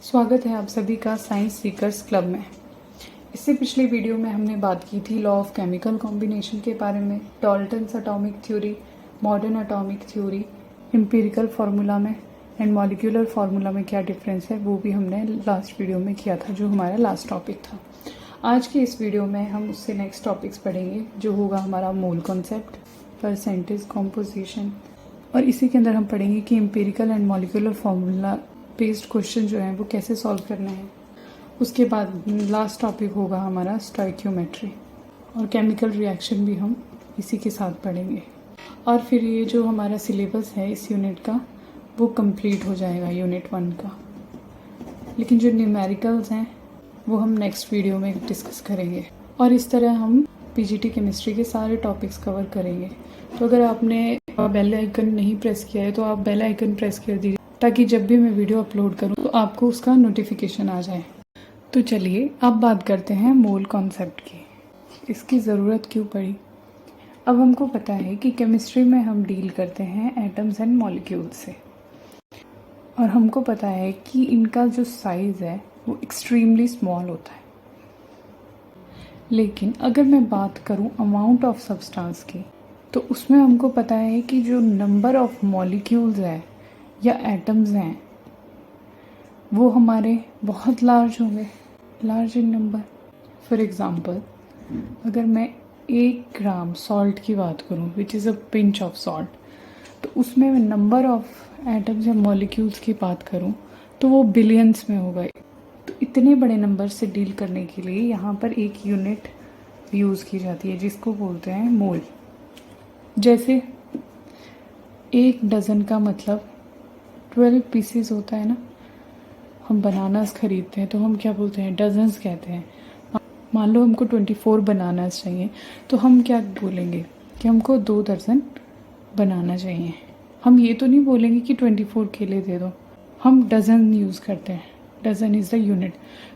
स्वागत है आप सभी का साइंस सीकर्स क्लब में। इससे पिछले वीडियो में हमने बात की थी लॉ ऑफ केमिकल कॉम्बिनेशन के बारे में, Dalton's atomic theory, modern atomic theory, empirical formula में एंड मॉलिक्यूलर फार्मूला में क्या डिफरेंस है वो भी हमने लास्ट वीडियो में किया था, जो हमारा लास्ट टॉपिक था। आज के इस वीडियो में हम उससे नेक्स्ट टॉपिक्स पढ़ेंगे, जो होगा हमारा मोल कॉन्सेप्ट, परसेंटेज, कॉम्पोजिशन, और इसी के अंदर हम पढ़ेंगे कि empirical and molecular formula based question जो है वो कैसे सॉल्व करना है। उसके बाद लास्ट टॉपिक होगा हमारा स्टोइकियोमेट्री, और केमिकल रिएक्शन भी हम इसी के साथ पढ़ेंगे। और फिर ये जो हमारा सिलेबस है इस यूनिट का वो कंप्लीट हो जाएगा, यूनिट 1 का। लेकिन जो न्यूमेरिकल्स हैं वो हम नेक्स्ट वीडियो में डिस्कस करेंगे, और इस तरह हम पीजीटी केमिस्ट्री के सारे टॉपिक्स कवर करेंगे। तो अगर आपने बेल आइकन नहीं प्रेस किया है तो आप बेल आइकन प्रेस कर दीजिए, ताकि जब भी मैं वीडियो अपलोड करूं तो आपको उसका नोटिफिकेशन आ जाए। तो चलिए अब बात करते हैं मोल कॉन्सेप्ट की। इसकी ज़रूरत क्यों पड़ी? अब हमको पता है कि केमिस्ट्री में हम डील करते हैं एटम्स एंड मॉलिक्यूल्स से, और हमको पता है कि इनका जो साइज़ है वो एक्सट्रीमली स्मॉल होता है। लेकिन अगर मैं बात करूं अमाउंट ऑफ सब्सटेंस की, तो उसमें हमको पता है कि जो नंबर ऑफ मॉलिक्यूल्स है या एटम्स हैं वो हमारे बहुत लार्ज होंगे, large in number. For example, अगर मैं 1 ग्राम सॉल्ट की बात करूं, which is a pinch of salt, तो उसमें मैं नंबर ऑफ एटम्स या मॉलिक्यूल्स की बात करूं तो वो बिलियंस में होगा। तो इतने बड़े नंबर से डील करने के लिए यहाँ पर एक यूनिट यूज़ की जाती है जिसको बोलते हैं मोल। जैसे 1 डज़न का मतलब 12 पीसेस होता है ना। हम बनानास खरीदते हैं तो हम क्या बोलते हैं, डजन्स कहते हैं। मान लो हमको 24 बनानास चाहिए तो हम क्या बोलेंगे कि हमको 2 दर्जन बनाना चाहिए। हम ये तो नहीं बोलेंगे कि 24 केले दे दो, हम डज़न यूज़ करते हैं। Dozen is the unit.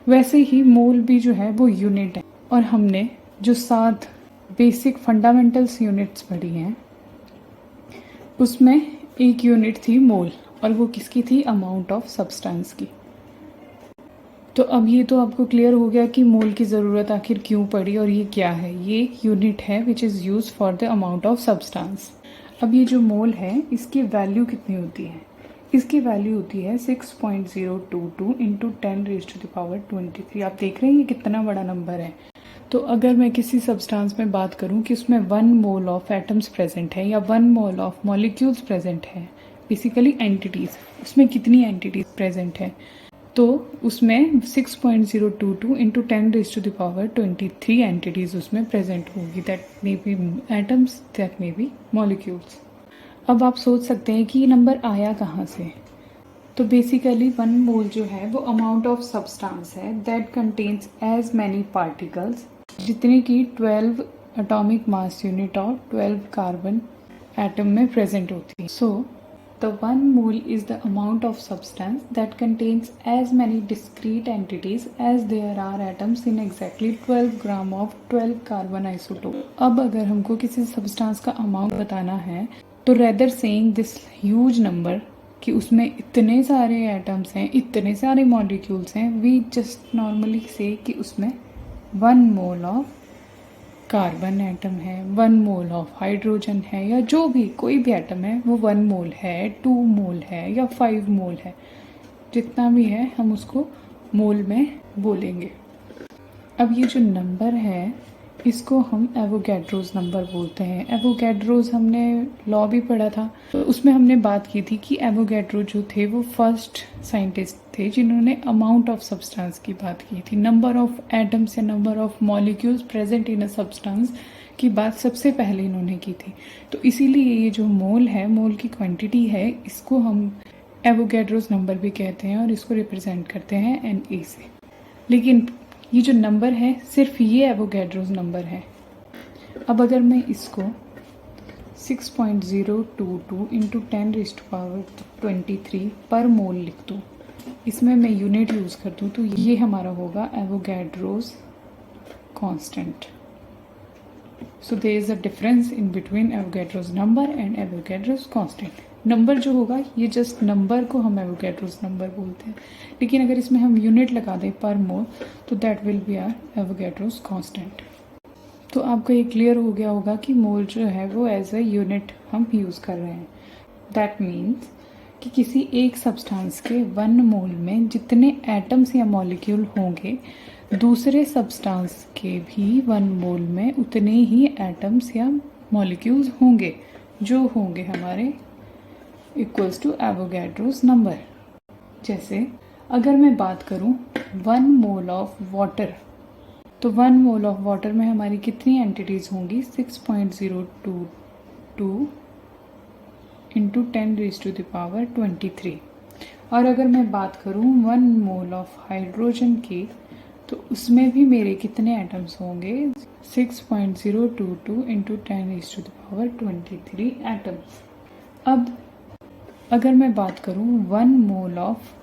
वैसे ही मोल भी जो है वो यूनिट है, और हमने जो 7 बेसिक फंडामेंटल्स यूनिट्स पढ़ी हैं उसमें एक यूनिट थी मोल, और वो किसकी थी? अमाउंट ऑफ सब्सटेंस की। तो अब ये तो आपको क्लियर हो गया कि मोल की ज़रूरत आखिर क्यों पड़ी और ये क्या है। ये एक यूनिट है which is use for the amount of substance. अब ये जो मोल है इसकी वैल्यू कितनी होती है? इसकी वैल्यू होती है 6.022 इंटू 10⁻23। आप देख रहे हैं ये कितना बड़ा नंबर है। तो अगर मैं किसी सब्सटेंस में बात करूं कि उसमें 1 मोल ऑफ एटम्स प्रेजेंट है या 1 मोल ऑफ मॉलिक्यूल्स प्रेजेंट है, बेसिकली एंटिटीज़, उसमें कितनी एंटिटीज़ प्रेजेंट है, तो उसमें 6.022 इंटू 10⁻23 एंटिटीज़ उसमें प्रेजेंट होगी। That may be atoms, that may be molecules. अब आप सोच सकते हैं कि ये नंबर आया कहाँ से। तो बेसिकली 1 मोल जो है वो अमाउंट ऑफ सब्सटेंस है that contains as many particles, जितने की 12 एटॉमिक मास यूनिट और 12 कार्बन एटम में प्रेजेंट होती है। सो the 1 mole is the amount of substance that contains as many discrete entities as there are atoms in exactly 12 gram of 12 carbon isotope। अब अगर हमको किसी सब्सटेंस का अमाउंट बताना है तो rather saying this huge number कि उसमें इतने सारे एटम्स हैं, इतने सारे मॉलिक्यूल्स हैं, वी जस्ट नॉर्मली से कि उसमें 1 मोल ऑफ कार्बन एटम है, 1 मोल ऑफ हाइड्रोजन है, या जो भी कोई भी एटम है वो 1 मोल है, 2 मोल है या 5 मोल है, जितना भी है हम उसको मोल में बोलेंगे। अब ये जो नंबर है इसको हम एवोगैड्रोस नंबर बोलते हैं। एवोगैड्रोस हमने लॉ भी पढ़ा था, तो उसमें हमने बात की थी कि एवोगैड्रो जो थे वो फर्स्ट साइंटिस्ट थे जिन्होंने अमाउंट ऑफ सब्सटेंस की बात की थी। नंबर ऑफ एटम्स या number of molecules present in a substance की बात सबसे पहले इन्होंने की थी। तो इसीलिए ये जो मोल है, मोल की क्वांटिटी है, इसको हम एवोगैड्रोस नंबर भी कहते हैं और इसको रिप्रेजेंट करते हैं Na से। लेकिन ये जो नंबर है सिर्फ ये एवोगैड्रोस नंबर है। अब अगर मैं इसको 6.022 इंटू 10⁻23 पर मोल लिख दूँ, इसमें मैं यूनिट यूज़ कर दूँ, तो ये हमारा होगा Avogadro's constant. So there is a difference in between Avogadro's number and Avogadro's constant. Number जो होगा ये जस्ट नंबर को हम एवोगैड्रोस नंबर बोलते हैं, लेकिन अगर इसमें हम यूनिट लगा दें पर मोल तो that will be our Avogadro's constant. तो आपको ये क्लियर हो गया होगा कि मोल जो है वो एज अ यूनिट हम यूज़ कर रहे हैं। दैट मीन्स कि किसी एक सब्सटेंस के 1 मोल में जितने एटम्स या मॉलिक्यूल होंगे, दूसरे सब्सटेंस के भी 1 मोल में उतने ही एटम्स या मॉलिक्यूल्स होंगे, जो होंगे हमारे इक्वल्स टू एवोगैड्रोस नंबर। जैसे अगर मैं बात करूं 1 मोल ऑफ वाटर, तो 1 मोल ऑफ वाटर में हमारी कितनी एंटिटीज़ होंगी? 6.022 इंटू 10⁻23। और अगर मैं बात करूं 1 मोल ऑफ हाइड्रोजन की, तो उसमें भी मेरे कितने एटम्स होंगे? 6.022 इंटू 10⁻23 एटम्स। अब अगर मैं बात करूं 1 मोल ऑफ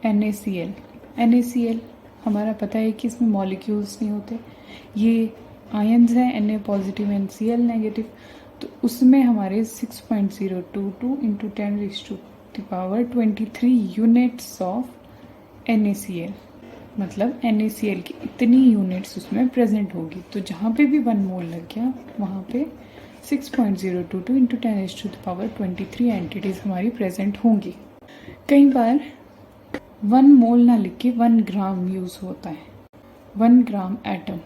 NaCl, NaCl हमारा पता है कि इसमें मॉलिक्यूल्स नहीं होते, ये आयन्स हैं, Na positive and Cl negative, तो उसमें हमारे 6.022 इंटू 10⁻23 यूनिट्स ऑफ NaCl, मतलब NaCl की इतनी यूनिट्स उसमें प्रेजेंट होगी। तो जहाँ पे भी 1 मोल लग गया वहाँ पे 6.022 इंटू 10⁻23 एंटिटीज़ हमारी प्रेजेंट होंगी। कई बार 1 मोल ना लिख के 1 ग्राम यूज़ होता है, 1 ग्राम एटम।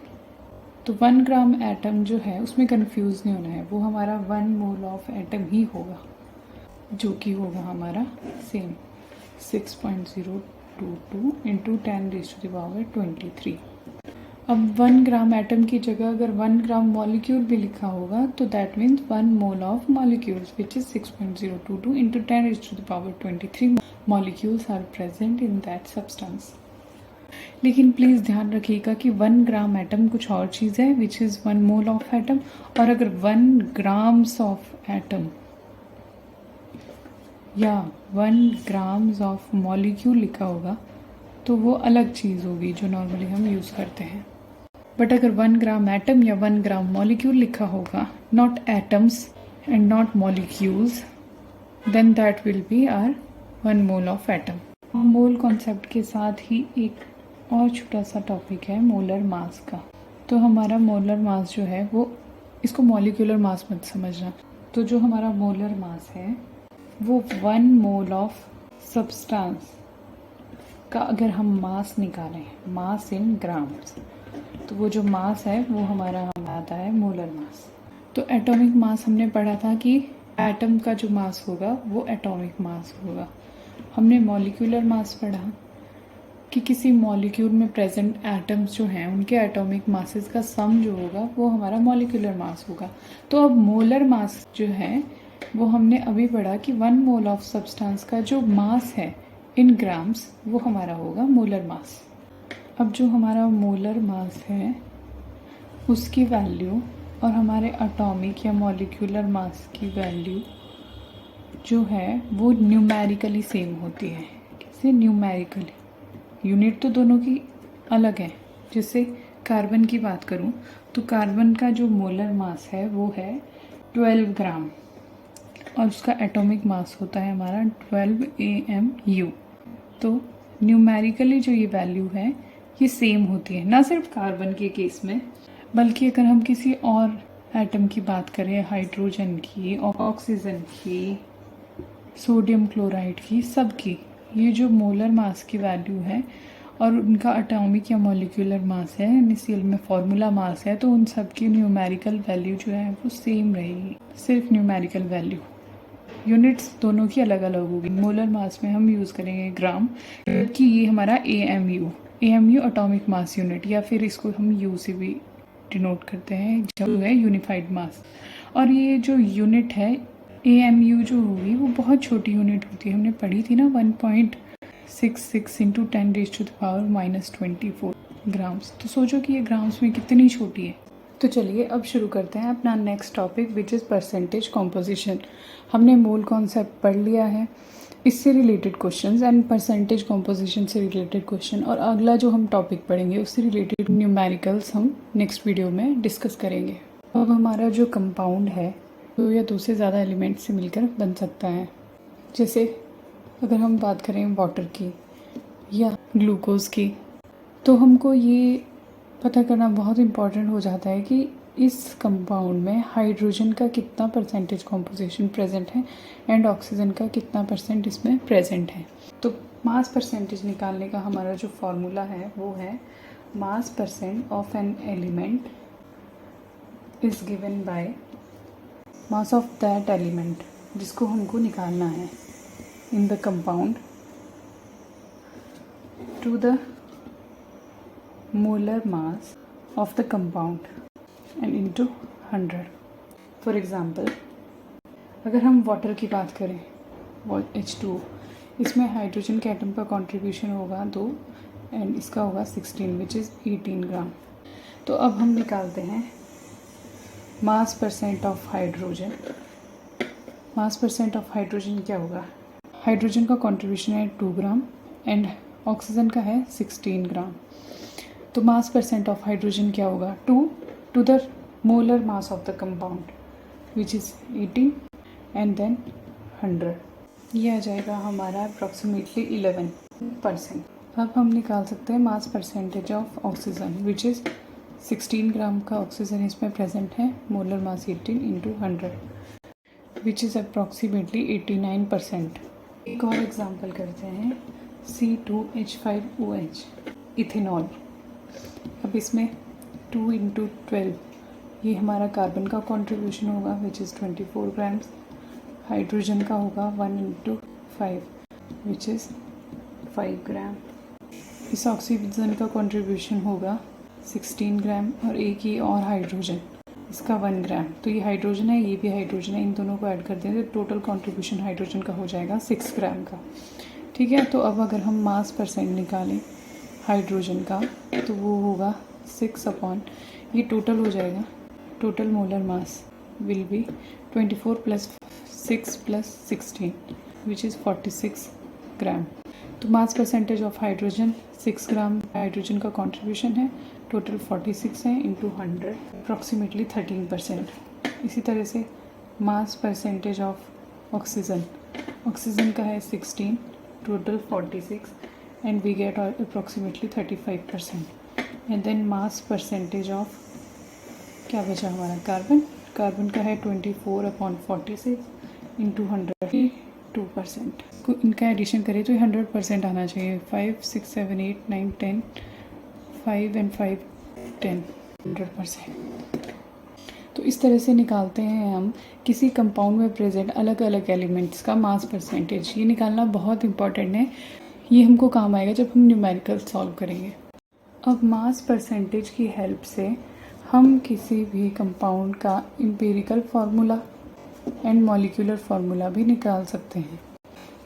तो 1 ग्राम एटम जो है उसमें कंफ्यूज नहीं होना है, वो हमारा 1 मोल ऑफ एटम ही होगा, जो कि होगा हमारा सेम 6.022 इंटू 10⁻23। अब 1 ग्राम एटम की जगह अगर 1 ग्राम मॉलिक्यूल भी लिखा होगा तो that means 1 mole of molecules which is 6.022 into 10⁻23 molecules are present in that substance. लेकिन प्लीज़ ध्यान रखिएगा कि 1 ग्राम एटम कुछ और चीज़ है which is 1 mole of atom, और अगर 1 ग्राम्स ऑफ एटम या 1 ग्राम्स ऑफ मॉलिक्यूल लिखा होगा तो वो अलग चीज़ होगी जो नॉर्मली हम यूज़ करते हैं। बट अगर 1 ग्राम एटम या 1 ग्राम मॉलिक्यूल लिखा होगा, not atoms and not molecules, then that will be are 1 mole of atom. Mole concept के साथ ही एक और छोटा सा टॉपिक है मोलर मास का। तो हमारा मोलर मास जो है वो, इसको मॉलिक्यूलर मास मत समझना, तो जो हमारा मोलर मास है वो 1 मोल ऑफ सब्सटेंस का अगर हम मास निकालें, मास इन ग्राम्स, तो वो जो मास है वो हमारा आता है मोलर मास। तो एटॉमिक मास हमने पढ़ा था कि एटम का जो मास होगा वो एटॉमिक मास होगा। हमने मॉलिक्यूलर मास पढ़ा कि किसी मॉलिक्यूल में प्रेजेंट एटम्स जो हैं उनके एटॉमिक मासेस का सम जो होगा वो हमारा मॉलिक्यूलर मास होगा। तो अब मोलर मास जो है वो हमने अभी पढ़ा कि 1 मोल ऑफ सब्सटेंस का जो मास है इन ग्राम्स वो हमारा होगा मोलर मास। अब जो हमारा मोलर मास है उसकी वैल्यू और हमारे एटॉमिक या मॉलिक्यूलर मास की वैल्यू जो है वो न्यूमेरिकली सेम होती है। कैसे न्यूमेरिकली? यूनिट तो दोनों की अलग है। जैसे कार्बन की बात करूं तो कार्बन का जो मोलर मास है वो है 12 ग्राम और उसका एटॉमिक मास होता है हमारा 12 AMU। तो न्यूमेरिकली जो ये वैल्यू है ये सेम होती है, ना सिर्फ कार्बन के केस में बल्कि अगर हम किसी और एटम की बात करें, हाइड्रोजन की, ऑक्सीजन की, सोडियम क्लोराइड की, सब की ये जो मोलर मास की वैल्यू है और उनका एटॉमिक या मॉलिक्यूलर मास है, NaCl में फॉर्मूला मास है, तो उन सब की न्यूमेरिकल वैल्यू जो है वो सेम रहेगी, सिर्फ न्यूमेरिकल वैल्यू। यूनिट्स दोनों की अलग अलग होगी। मोलर मास में हम यूज़ करेंगे ग्राम, जबकि ये हमारा AMU एटॉमिक मास यूनिट, या फिर इसको हम U से भी डिनोट करते हैं जो है यूनिफाइड मास। और ये जो यूनिट है AMU जो होगी वो बहुत छोटी यूनिट होती है, हमने पढ़ी थी ना 1.66 इंटू 10⁻⁻24 ग्राम्स। तो सोचो कि ये ग्राम्स में कितनी छोटी है। तो चलिए अब शुरू करते हैं अपना next topic which is percentage composition. हमने मोल कॉन्सेप्ट पढ़ लिया है, इससे related questions and percentage composition से रिलेटेड क्वेश्चन, और अगला जो हम टॉपिक पढ़ेंगे उससे रिलेटेड न्यूमेरिकल्स हम नेक्स्ट वीडियो में डिस्कस करेंगे। अब हमारा जो कंपाउंड है दो या दो से ज़्यादा एलिमेंट से मिलकर बन सकता है। जैसे अगर हम बात करें वाटर की या ग्लूकोज की, तो हमको ये पता करना बहुत इम्पॉर्टेंट हो जाता है कि इस कंपाउंड में हाइड्रोजन का कितना परसेंटेज कॉम्पोजिशन प्रेजेंट है एंड ऑक्सीजन का कितना परसेंट इसमें प्रेजेंट है। तो मास परसेंटेज निकालने का हमारा जो फॉर्मूला है वो है mass percent of an element is given by mass of that element, जिसको हमको निकालना है in the compound to the molar mass of the compound and into 100. For example, अगर हम वाटर की बात करें, H2, इसमें हाइड्रोजन के एटम का कंट्रीब्यूशन होगा 2 एंड इसका होगा 16 विच इज़ 18 ग्राम। तो अब हम निकालते हैं मास percent of hydrogen. Mass percent of hydrogen क्या होगा? हाइड्रोजन का कंट्रीब्यूशन है 2 ग्राम एंड ऑक्सीजन का है 16 ग्राम। तो मास परसेंट ऑफ हाइड्रोजन क्या होगा? 2 to the molar mass of the compound which is 18 and then 100। ये आ जाएगा हमारा अप्रॉक्सीमेटली 11%। अब हम निकाल सकते हैं mass percentage of oxygen which is 16 ग्राम का ऑक्सीजन इसमें प्रेजेंट है, molar mass 18 into 100 which is approximately 89%। एक और एग्जाम्पल करते हैं, C2H5OH इथेनॉल। अब इसमें 2 इंटू 12 ये हमारा कार्बन का कंट्रीब्यूशन होगा विच इज़ 24 ग्राम्स। हाइड्रोजन का होगा 1 इंटू 5 विच इज़ 5 ग्राम। इस ऑक्सीजन का कंट्रीब्यूशन होगा 16 ग्राम और एक ही और हाइड्रोजन, इसका 1 ग्राम। तो ये हाइड्रोजन है, ये भी हाइड्रोजन है, इन दोनों को ऐड कर दें तो टोटल कंट्रीब्यूशन हाइड्रोजन का हो जाएगा 6 ग्राम का। ठीक है, तो अब अगर हम मास परसेंट निकालें हाइड्रोजन का तो वो होगा 6 अपॉन, ये टोटल हो जाएगा, total molar mass will be 24 plus 6 plus 16 which is 46 ग्राम। तो mass percentage of hydrogen 6 gram hydrogen का कंट्रीब्यूशन है, टोटल 46 है इंटू 100 अप्रॉक्सीमेटली 13%। इसी तरह से mass percentage of oxygen, oxygen का है 16, total 46 and we get approximately 35%। and then mass percentage of क्या बचा हमारा कार्बन, कार्बन का है 24 अपॉन 46 इंटू 100 2%। को इनका एडिशन करें तो 100% आना चाहिए, 5 6 7 8 9 10 5 एंड 5 10 100%। तो इस तरह से निकालते हैं हम किसी कंपाउंड में प्रेजेंट अलग अलग एलिमेंट्स का मास परसेंटेज। ये निकालना बहुत इंपॉर्टेंट है, ये हमको काम आएगा जब हम न्यूमेरिकल सॉल्व करेंगे। अब मास परसेंटेज की हेल्प से हम किसी भी कंपाउंड का empirical formula and molecular formula भी निकाल सकते हैं।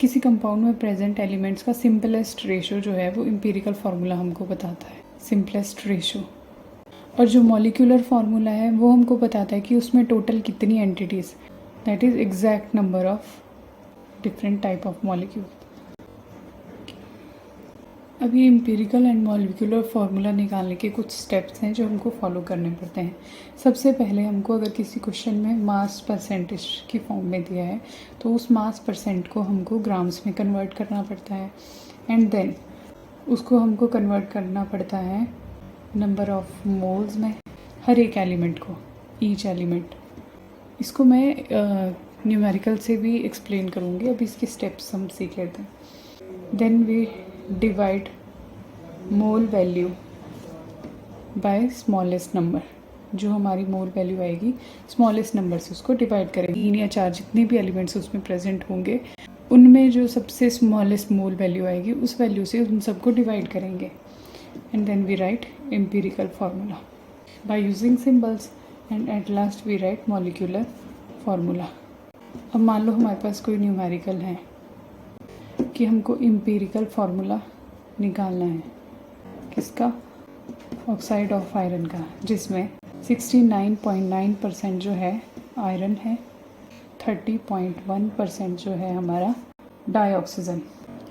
किसी कंपाउंड में प्रेजेंट एलिमेंट्स का सिंपलेस्ट रेशो जो है वो एम्पिरिकल फार्मूला हमको बताता है, सिंपलेस्ट रेशो। और जो मॉलिक्यूलर फार्मूला है वो हमको बताता है कि उसमें टोटल कितनी entities, that is exact number of different type of molecule. अब ये एम्पिरिकल एंड मॉलिक्यूलर फार्मूला निकालने के कुछ स्टेप्स हैं जो हमको फॉलो करने पड़ते हैं। सबसे पहले हमको अगर किसी क्वेश्चन में मास परसेंटेज की फॉर्म में दिया है तो उस मास परसेंट को हमको ग्राम्स में कन्वर्ट करना पड़ता है एंड देन उसको हमको कन्वर्ट करना पड़ता है नंबर ऑफ मोल्स में, हर एक एलिमेंट को, ईच एलिमेंट। इसको मैं न्यूमेरिकल से भी एक्सप्लेन करूँगी, अभी इसके स्टेप्स हम सीख लेते हैं। Then we divide mole value by smallest number, जो हमारी मोल वैल्यू आएगी स्मॉलेस्ट नंबर से उसको डिवाइड करेंगे। 3 या 4 जितने भी एलिमेंट्स उसमें प्रेजेंट होंगे उनमें जो सबसे स्मॉलेस्ट मोल वैल्यू आएगी उस वैल्यू से उन सबको डिवाइड करेंगे and then we write empirical formula by using symbols and at last we write molecular formula. अब मान लो हमारे पास कोई न्यूमेरिकल है कि हमको एम्पिरिकल फार्मूला निकालना है किसका, ऑक्साइड ऑफ आयरन का, जिसमें 69.9% जो है आयरन है, 30.1% जो है हमारा डाइऑक्सीजन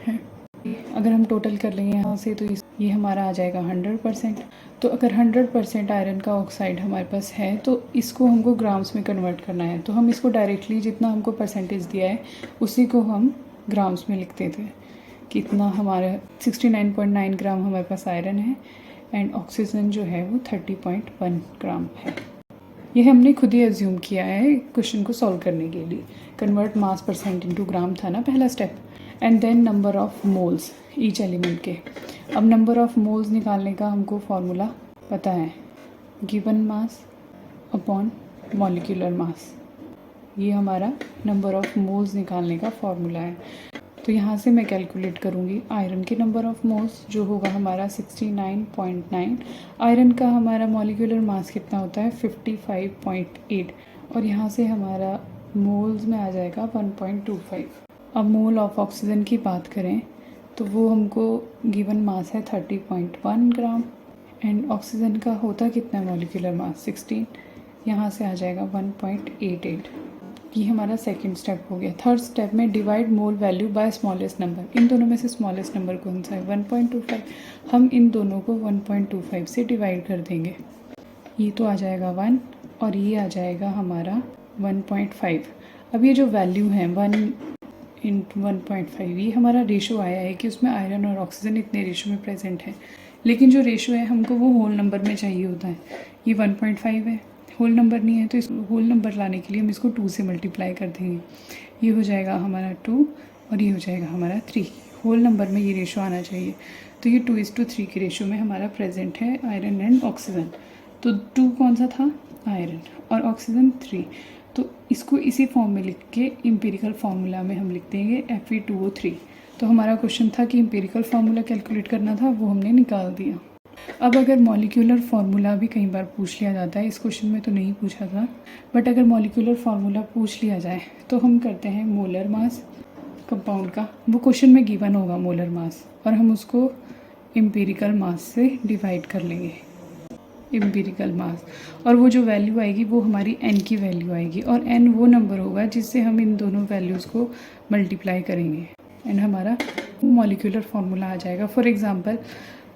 है। अगर हम टोटल कर लेंगे यहाँ से तो ये हमारा आ जाएगा 100%। तो अगर 100% आयरन का ऑक्साइड हमारे पास है तो इसको हमको ग्राम्स में कन्वर्ट करना है। तो हम इसको डायरेक्टली जितना हमको परसेंटेज दिया है उसी को हम ग्राम्स में लिखते थे। कितना हमारा 69.9 ग्राम हमारे पास आयरन है एंड ऑक्सीजन जो है वो 30.1 ग्राम है। ये हमने खुद ही एज्यूम किया है क्वेश्चन को सॉल्व करने के लिए। Convert mass percent into gram था ना पहला step, and then number of moles each element के। अब नंबर ऑफ मोल्स निकालने का हमको फॉर्मूला पता है, given mass upon molecular mass. ये हमारा नंबर ऑफ मोल्स निकालने का फॉर्मूला है। तो यहाँ से मैं कैलकुलेट करूँगी आयरन के नंबर ऑफ मोल्स जो होगा हमारा 69.9। आयरन का हमारा मॉलिक्यूलर मास कितना होता है 55.8 और यहाँ से हमारा मोल्स में आ जाएगा 1.25। अब मोल ऑफ ऑक्सीजन की बात करें तो वो हमको गिवन मास है 30.1 ग्राम एंड ऑक्सीजन का होता कितना है मॉलिक्यूलर मास 16, यहाँ से आ जाएगा 1.88। ये हमारा सेकंड स्टेप हो गया। थर्ड स्टेप में divide mole value by smallest number. इन दोनों में से स्मॉलेस्ट नंबर कौन सा है 1.25। हम इन दोनों को 1.25 से डिवाइड कर देंगे। ये तो आ जाएगा 1 और ये आ जाएगा हमारा 1.5। अब ये जो वैल्यू है 1 इंटू 1.5 ये हमारा रेशो आया है कि उसमें आयरन और ऑक्सीजन इतने रेशो में प्रेजेंट है। लेकिन जो रेशो है हमको वो होल नंबर में चाहिए होता है। ये 1.5 है, होल नंबर नहीं है, तो इस होल नंबर लाने के लिए हम इसको 2 से मल्टीप्लाई कर देंगे। ये हो जाएगा हमारा 2 और ये हो जाएगा हमारा 3। होल नंबर में ये रेशो आना चाहिए। तो ये 2:3 के रेशो में हमारा प्रेजेंट है आयरन एंड ऑक्सीजन। तो 2 कौन सा था आयरन और ऑक्सीजन 3। तो इसको इसी फॉर्म में लिख के एम्पिरिकल फार्मूला में हम लिख देंगे Fe2O3। तो हमारा क्वेश्चन था कि एम्पिरिकल फार्मूला कैलकुलेट करना था, वो हमने निकाल दिया। अब अगर मॉलिक्यूलर फार्मूला भी कई बार पूछ लिया जाता है, इस क्वेश्चन में तो नहीं पूछा था, बट अगर मॉलिक्यूलर फार्मूला पूछ लिया जाए तो हम करते हैं मोलर मास कंपाउंड का। वो क्वेश्चन में गिवन होगा मोलर मास और हम उसको एम्पिरिकल मास से डिवाइड कर लेंगे, एम्पिरिकल मास। और वो जो वैल्यू आएगी वो हमारी n की वैल्यू आएगी और n वो नंबर होगा जिससे हम इन दोनों वैल्यूज़ को मल्टीप्लाई करेंगे एंड हमारा मॉलिक्यूलर फार्मूला आ जाएगा। फॉर एग्जांपल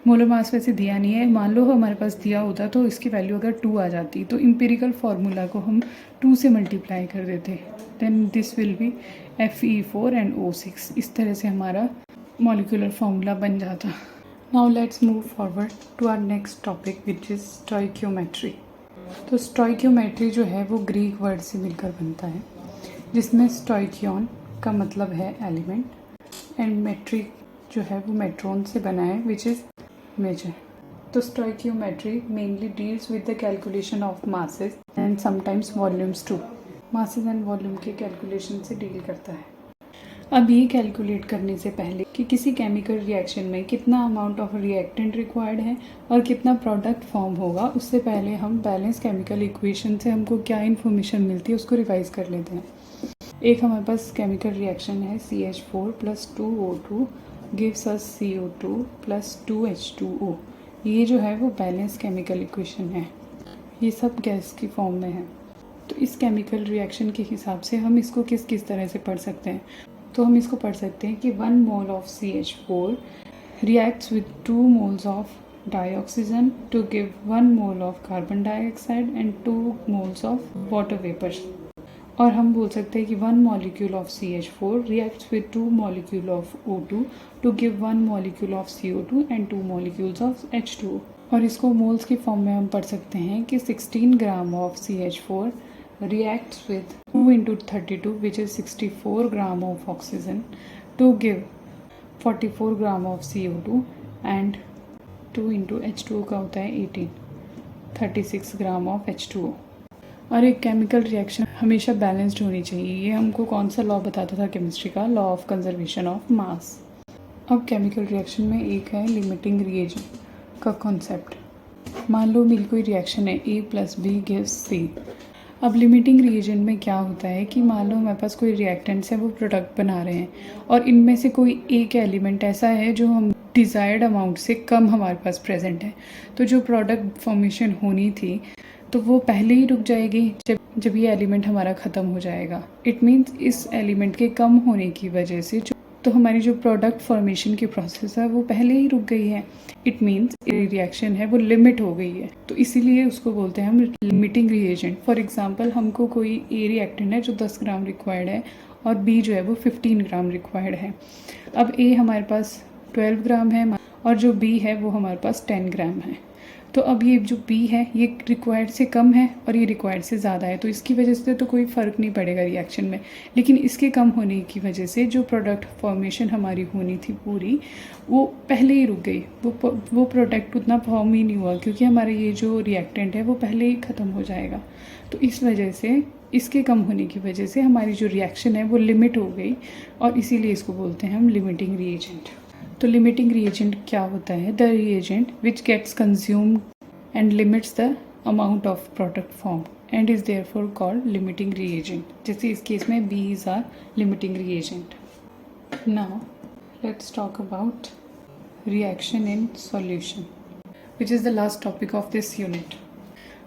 मोलर मास वैसे दिया नहीं है, मान लो हमारे पास दिया होता तो इसकी वैल्यू अगर 2 आ जाती तो एम्पिरिकल फार्मूला को हम 2 से मल्टीप्लाई कर देते, then this will be Fe4 and O6। इस तरह से हमारा मॉलिक्यूलर फार्मूला बन जाता। Now let's move forward to our next topic which is stoichiometry. तो स्टोइकियोमेट्री जो है वो ग्रीक वर्ड से मिलकर बनता है जिसमें स्टोइकियोन का मतलब है एलिमेंट एंड मेट्रिक जो है वो मेट्रोन से बना है विच इज़ मेजर। तो stoichiometry mainly deals with the calculation of masses and sometimes volumes too. Masses and volume के कैलकुलेशन से डील करता है। अब ये कैलकुलेट करने से पहले कि किसी केमिकल रिएक्शन में कितना अमाउंट ऑफ रिएक्टेंट रिक्वायर्ड है और कितना प्रोडक्ट फॉर्म होगा, उससे पहले हम बैलेंस केमिकल इक्वेशन से हमको क्या इन्फॉर्मेशन मिलती है उसको रिवाइज कर लेते हैं। एक हमारे पास केमिकल रिएक्शन है CH4 + 2O2 gives us CO2 + 2H2O। ये जो है वो बैलेंस केमिकल इक्वेशन है, ये सब गैस की फॉर्म में है। तो इस केमिकल रिएक्शन के हिसाब से हम इसको किस किस तरह से पढ़ सकते हैं। तो हम इसको पढ़ सकते हैं कि 1 mole of CH4 reacts with 2 moles of dioxygen to give 1 mole of carbon dioxide and 2 moles of water vapour. और हम बोल सकते हैं कि 1 molecule of CH4 reacts with 2 molecule of O2 to give 1 molecule of CO2 and 2 molecules of H2O। और इसको moles की form में हम पढ़ सकते हैं कि 16 gram of CH4 reacts with 2 into 32 which is 64 gram of oxygen to give 44 gram of CO2 and 2 into H2O का होता है 36 ग्राम ऑफ H2O। और एक केमिकल रिएक्शन हमेशा बैलेंस्ड होनी चाहिए। ये हमको कौन सा लॉ बताता था केमिस्ट्री का, law of conservation of mass. अब केमिकल रिएक्शन में एक है लिमिटिंग रिएजेंट का कॉन्सेप्ट। मान लो मिल कोई रिएक्शन है A + B gives C। अब लिमिटिंग रिएजेंट में क्या होता है कि मान लो हमारे पास कोई रिएक्टेंट्स है, वो प्रोडक्ट बना रहे हैं और इनमें से कोई एक एलिमेंट ऐसा है जो हम डिज़ायर्ड अमाउंट से कम हमारे पास प्रेजेंट है। तो जो प्रोडक्ट फॉर्मेशन होनी थी तो वो पहले ही रुक जाएगी जब ये एलिमेंट हमारा ख़त्म हो जाएगा। इट मीन्स इस एलिमेंट के कम होने की वजह से जो तो हमारी जो प्रोडक्ट फॉर्मेशन की प्रोसेस है वो पहले ही रुक गई है। इट मीन्स रिएक्शन है वो लिमिट हो गई है, तो इसीलिए उसको बोलते हैं हम लिमिटिंग रिएजेंट। फॉर एग्जांपल हमको कोई ए रिएक्टेंट है जो 10 ग्राम रिक्वायर्ड है और बी जो है वो 15 ग्राम रिक्वायर्ड है। अब ए हमारे पास 12 ग्राम है और जो बी है वो हमारे पास 10 ग्राम है। तो अब ये जो बी है ये रिक्वायर्ड से कम है और ये रिक्वायर्ड से ज़्यादा है, तो इसकी वजह से तो कोई फ़र्क नहीं पड़ेगा रिएक्शन में। लेकिन इसके कम होने की वजह से जो प्रोडक्ट फॉर्मेशन हमारी होनी थी पूरी, वो पहले ही रुक गई। वो प्रोडक्ट उतना फॉर्म ही नहीं हुआ क्योंकि हमारा ये जो रिएक्टेंट है वो पहले ही ख़त्म हो जाएगा। तो इस वजह से इसके कम होने की वजह से हमारी जो रिएक्शन है वो लिमिट हो गई और इसीलिए इसको बोलते हैं हम लिमिटिंग रिएजेंट। तो लिमिटिंग रिएजेंट क्या होता है? The reagent which gets consumed and limits the amount of product form and is therefore called limiting reagent. जैसे इस केस में B is our limiting reagent. Now let's talk about reaction in solution which is the last topic of this unit.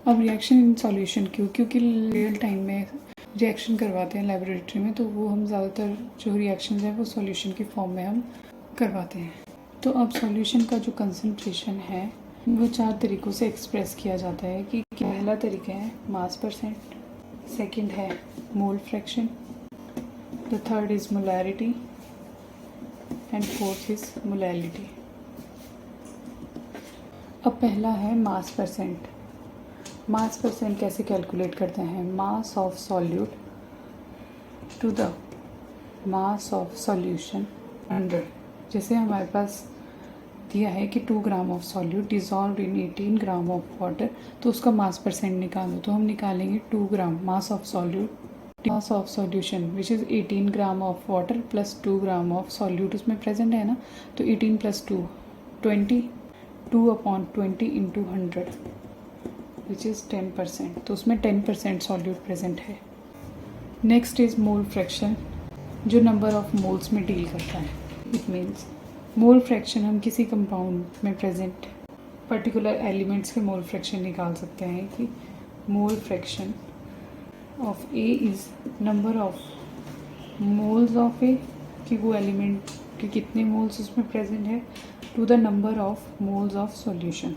अब reaction in solution क्यों? क्योंकि real time में reaction करवाते हैं laboratory में, तो वो हम ज़्यादातर जो रिएक्शन है वो सॉल्यूशन की फॉर्म में हम करवाते हैं। तो अब सॉल्यूशन का जो कंसंट्रेशन है वो 4 तरीक़ों से एक्सप्रेस किया जाता है कि पहला तरीका है मास परसेंट, सेकंड है mole fraction, the third is molarity and fourth is molality. अब पहला है मास परसेंट। मास परसेंट कैसे कैलकुलेट करते हैं? Mass of solute to the mass of solution 100। जैसे हमारे पास दिया है कि 2 gram of solute dissolve in 18 gram of water, तो उसका मास परसेंट निकालो। तो हम निकालेंगे 2 gram mass of solute, mass of solution which is 18 gram of water plus 2 gram of solute उसमें प्रेजेंट है ना, तो 18 + 2 20, 2/20 इंटू 100 विच इज़ 10%। तो उसमें 10% सॉल्यूट प्रेजेंट है। नेक्स्ट इज़ मोल फ्रैक्शन, जो नंबर ऑफ मोल्स में डील करता है। इट मीन्स मोल फ्रैक्शन हम किसी कंपाउंड में प्रेजेंट पर्टिकुलर एलिमेंट्स के मोल फ्रैक्शन निकाल सकते हैं कि mole fraction of A is number of moles of A, कि वो एलिमेंट के कितने मोल्स उसमें प्रेजेंट है, to the number of moles of solution.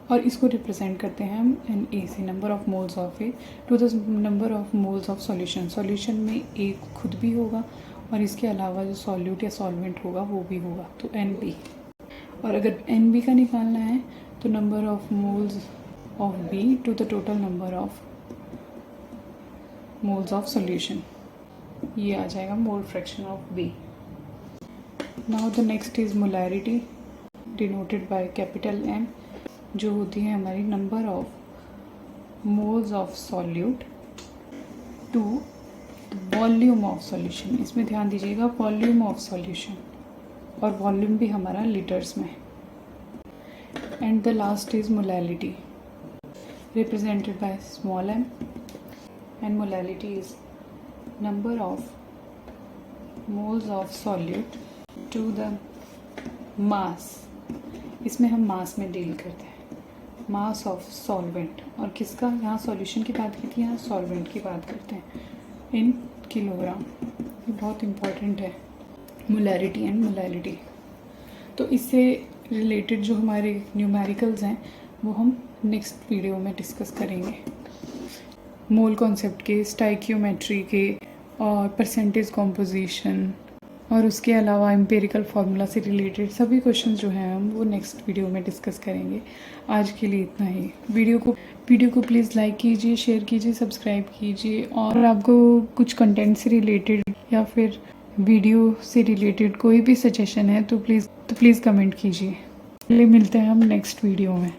और इसको रिप्रेजेंट करते हैं हम एन ए से, number of moles of A to the number of moles of solution. Solution में ए खुद भी होगा और इसके अलावा जो सॉल्यूट या सॉल्वेंट होगा वो भी होगा, तो एन बी। और अगर एन बी का निकालना है तो number of moles of B to the total number of moles of solution, ये आ जाएगा mole fraction of B. Now the next is molarity denoted by capital M, जो होती है हमारी number of moles of solute to volume of solution. इसमें ध्यान दीजिएगा वॉल्यूम ऑफ सॉल्यूशन, और वॉल्यूम भी हमारा लीटर्स में। And the last is molality represented by small m, and molality is number of moles of solute to the mass. इसमें हम मास में डील करते हैं, मास ऑफ सॉल्वेंट। और किसका? यहाँ सॉल्यूशन की बात की थी, यहाँ सॉल्वेंट की बात करते हैं इन किलोग्राम। ये बहुत इम्पॉर्टेंट है, मोलैरिटी एंड मोलैलिटी। तो इससे रिलेटेड जो हमारे न्यूमेरिकल्स हैं वो हम नेक्स्ट वीडियो में डिस्कस करेंगे। मोल कॉन्सेप्ट के, स्टाइकियोमेट्री के और परसेंटेज कॉम्पोजिशन और उसके अलावा एम्पिरिकल फार्मूला से रिलेटेड सभी क्वेश्चंस जो हैं हम वो नेक्स्ट वीडियो में डिस्कस करेंगे। आज के लिए इतना ही। वीडियो को प्लीज़ लाइक कीजिए, शेयर कीजिए, सब्सक्राइब कीजिए। और आपको कुछ कंटेंट से रिलेटेड या फिर वीडियो से रिलेटेड कोई भी सजेशन है तो प्लीज़ कमेंट कीजिए। मिलते हैं हम नेक्स्ट वीडियो में।